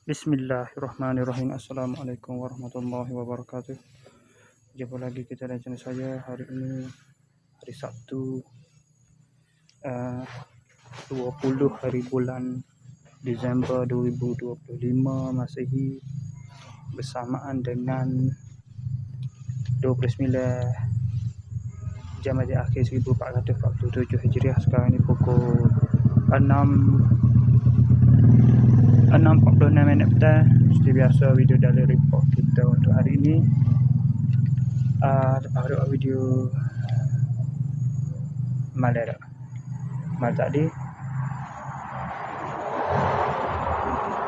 Bismillahirrahmanirrahim. Assalamualaikum warahmatullahi wabarakatuh. Jumpa lagi kita dan channel saya. Hari ini hari Sabtu 20 hari bulan Disember 2025 Masehi, bersamaan dengan 29 Jamadil Akhir 1447 Hijriah. Sekarang ini pukul 6.46 petang. Seperti biasa, video daily report kita untuk hari ini. Ada video malam tadi.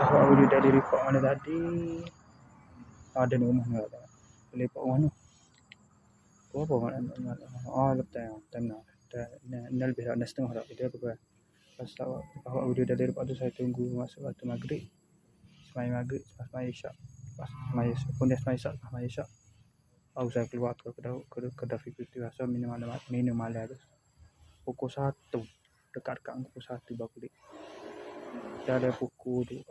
Video daily report mana tadi? Ada ni rumah ni ada. Report mana? Apa mana? Lepas tenang. Dah lebih dah setengah dah. Dia apa? Pasal video daily report tu saya tunggu masuk waktu maghrib. Semai maghrib, semai isyak. Semai isyak. Saya keluar ke kedai fikir rasa minum malam tu. Pukul 1. Dekat pukul 1 baru balik. Dah ada pukul 1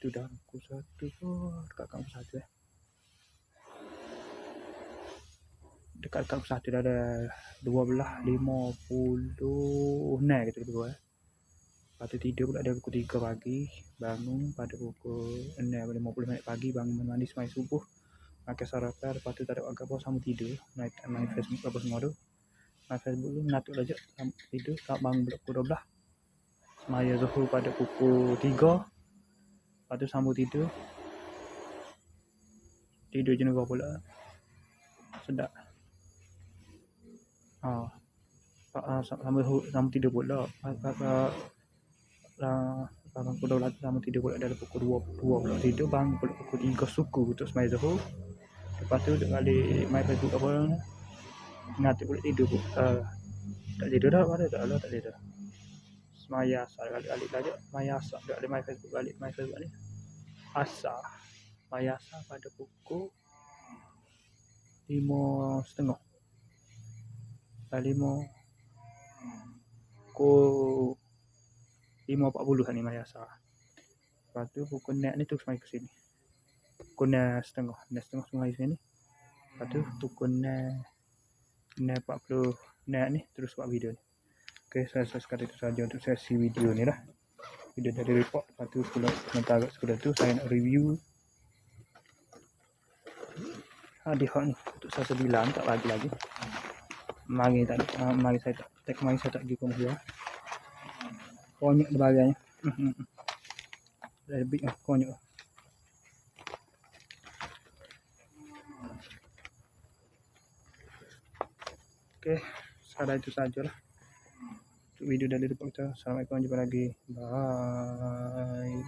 dah. Pukul 1 tu dekat pukul 1 Dekat pukul 1 dah ada 12.50 naik kita berdua. Lepas tu tidur pula ada pukul 3 pagi. Bangun pada pukul 6.50 pagi. Bangun mandi semai subuh. Makan sarapan. Lepas tu tak ada agak apa sama tidur. Main Facebook apa semua tu. Main Facebook tu menatuk saja. Tidur. Tak bangun pukul 12. Semaya Zuhur pada pukul 3. Lepas tu sambung tidur. Tidur je negara pula. Sedap. Sambung tidur pula. Bangun pukul 12 sambung tidur pula. Dari pukul 2 pula tidur. Bangun pula pukul 3 suku untuk semaya Zuhur. Lepas tu balik main Facebook apa. Ngatik pula tidur pun. Tak tidur dah. Tak tidur. Semaya asal balik saja. Semaya asal tak ada main Facebook balik. Main Facebook ni asal. Semaya asal pada pukul 5.30. 5.40 ni Maya Asar. Lepas tu pukul net ni terus main ke sini. Pukul net setengah semua main sini. Lepas tu pukul net 40 net ni terus buat video ni. Okay, saya sekadar itu saja untuk sesi video ni lah. Video dari report. Lepas tu sementara sekolah tu saya nak review Hadihot ni untuk saya bilang tak lagi. Mari saya tak pergi ke rumah. Konyol sebagainya. Lebih konyol. Okey, sekadar itu sajalah untuk video dari report kita. Assalamualaikum, jumpa lagi. Bye.